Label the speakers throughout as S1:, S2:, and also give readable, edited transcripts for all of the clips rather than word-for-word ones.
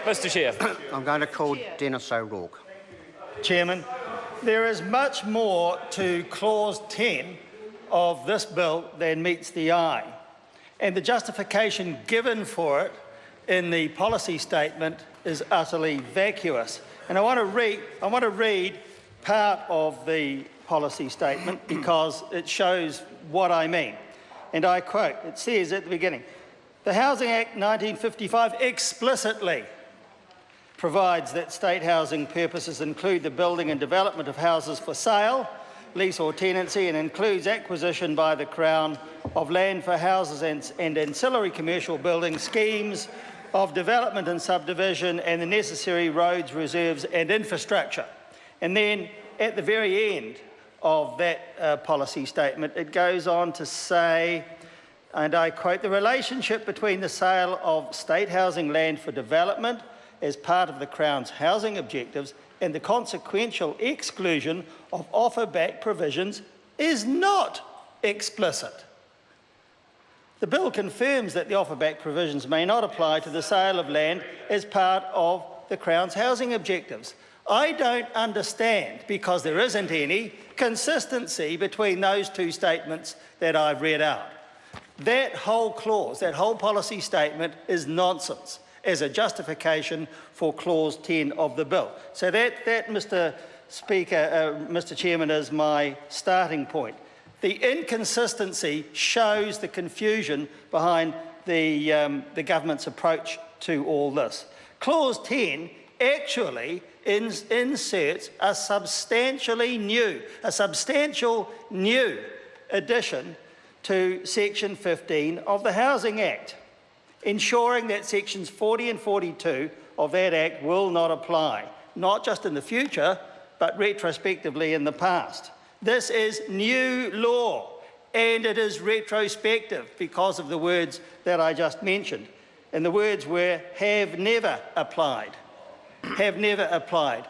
S1: Mr Chair.
S2: I'm going to call Dennis O'Rourke.
S3: Chairman, there is much more to clause 10 of this bill than meets the eye, and the justification given for it in the policy statement is utterly vacuous. And I want to read part of the policy statement because it shows what I mean. And I quote, it says at the beginning, "The Housing Act 1955 explicitly provides that state housing purposes include the building and development of houses for sale, lease or tenancy, and includes acquisition by the Crown of land for houses and ancillary commercial building schemes of development and subdivision and the necessary roads, reserves and infrastructure." And then at the very end of that policy statement, it goes on to say, and I quote, "The relationship between the sale of state housing land for development as part of the Crown's housing objectives and the consequential exclusion of offer-back provisions is not explicit. The bill confirms that the offer-back provisions may not apply to the sale of land as part of the Crown's housing objectives." I don't understand, because there isn't any, consistency between those two statements that I've read out. That whole clause, that whole policy statement is nonsense as a justification for clause 10 of the bill. So that Mr. Speaker, Mr. Chairman, is my starting point. The inconsistency shows the confusion behind the government's approach to all this. Clause 10 actually inserts a substantial new addition to Section 15 of the Housing Act, ensuring that Sections 40 and 42 of that Act will not apply, not just in the future, but retrospectively in the past. This is new law, and it is retrospective because of the words that I just mentioned. And the words were "have never applied." Have never applied.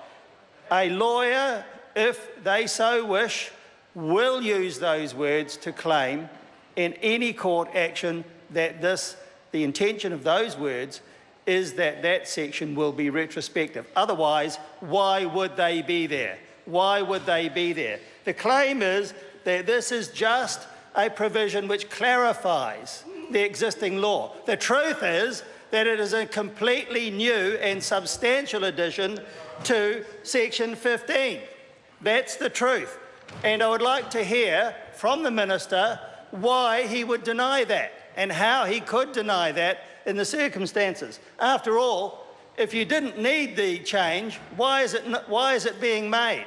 S3: A lawyer, if they so wish, will use those words to claim in any court action that the intention of those words is that that section will be retrospective. Otherwise, why would they be there? Why would they be there? The claim is that this is just a provision which clarifies the existing law. The truth is that it is a completely new and substantial addition to Section 15. That's the truth. And I would like to hear from the Minister why he would deny that and how he could deny that in the circumstances. After all, if you didn't need the change, why is it being made?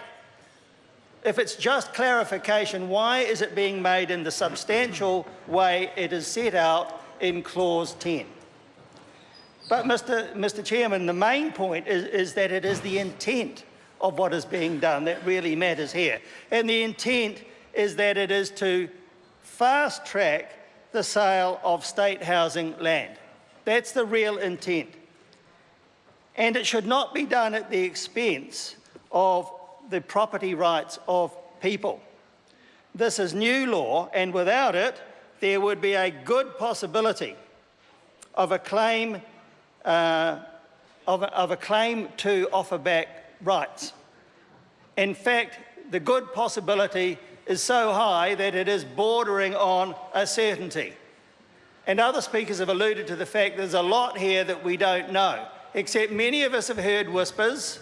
S3: If it's just clarification, why is it being made in the substantial way it is set out in Clause 10? But, Mr. Chairman, the main point is that it is the intent of what is being done that really matters here. And the intent is that it is to fast-track the sale of state housing land. That's the real intent. And it should not be done at the expense of the property rights of people. This is new law, and without it, there would be a good possibility of a claim to offer back rights. In fact, the good possibility is so high that it is bordering on a certainty. And other speakers have alluded to the fact there's a lot here that we don't know, except many of us have heard whispers,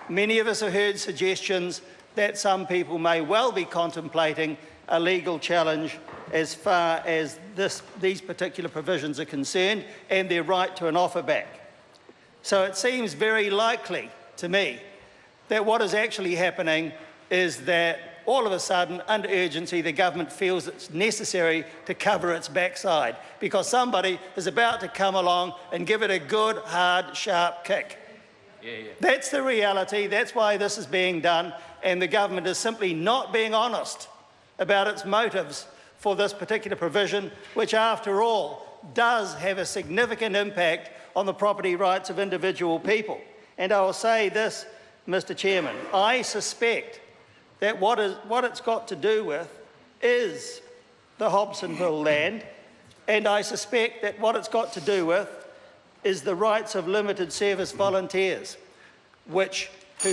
S3: many of us have heard suggestions that some people may well be contemplating a legal challenge as far as these particular provisions are concerned and their right to an offer back. So it seems very likely to me that what is actually happening is that all of a sudden, under urgency, the government feels it's necessary to cover its backside because somebody is about to come along and give it a good, hard, sharp kick. That's the reality. That's why this is being done, and the government is simply not being honest about its motives for this particular provision, which, after all, does have a significant impact on the property rights of individual people. And I will say this, Mr. Chairman, I suspect that what it's got to do with is the Hobsonville land, and I suspect that what it's got to do with is the rights of limited service volunteers, who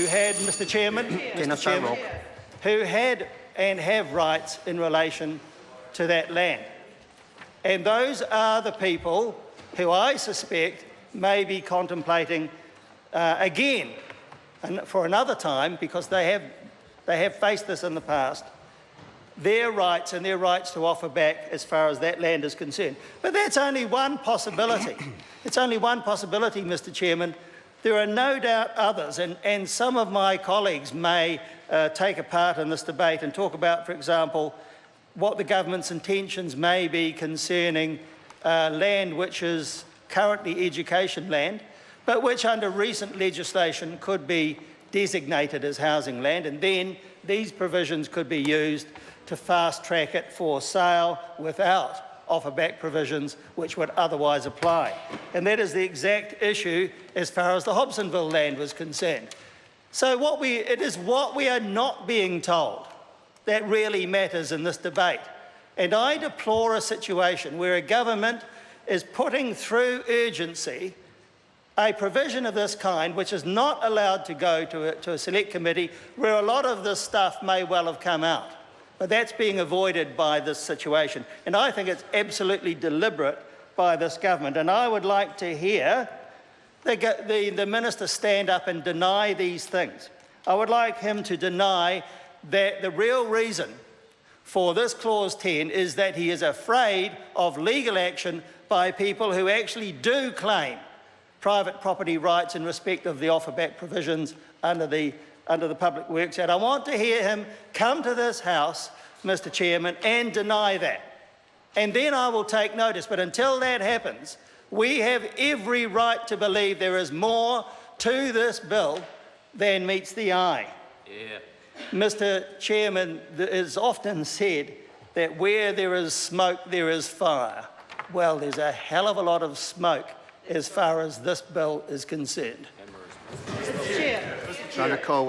S3: had, Mr Chairman, who had and have rights in relation to that land. And those are the people who I suspect may be contemplating again, and for another time, because they have faced this in the past, their rights and their rights to offer back as far as that land is concerned. But that's only one possibility. It's only one possibility, Mr Chairman. There are no doubt others, and some of my colleagues may take a part in this debate and talk about, for example, what the government's intentions may be concerning land which is currently education land, but which under recent legislation could be designated as housing land, and then these provisions could be used to fast-track it for sale without offer-back provisions which would otherwise apply. And that is the exact issue as far as the Hobsonville land was concerned. So it is what we are not being told that really matters in this debate. And I deplore a situation where a government is putting through urgency a provision of this kind which is not allowed to go to a select committee where a lot of this stuff may well have come out. But that's being avoided by this situation. And I think it's absolutely deliberate by this government. And I would like to hear the Minister stand up and deny these things. I would like him to deny that the real reason for this Clause 10 is that he is afraid of legal action by people who actually do claim private property rights in respect of the offer-back provisions under the Public Works Act. I want to hear him come to this House, Mr Chairman, and deny that. And then I will take notice. But until that happens, we have every right to believe there is more to this bill than meets the eye.
S1: Yeah.
S3: Mr Chairman, it is often said that where there is smoke, there is fire. Well, there's a hell of a lot of smoke as far as this bill is concerned.
S2: Trying to call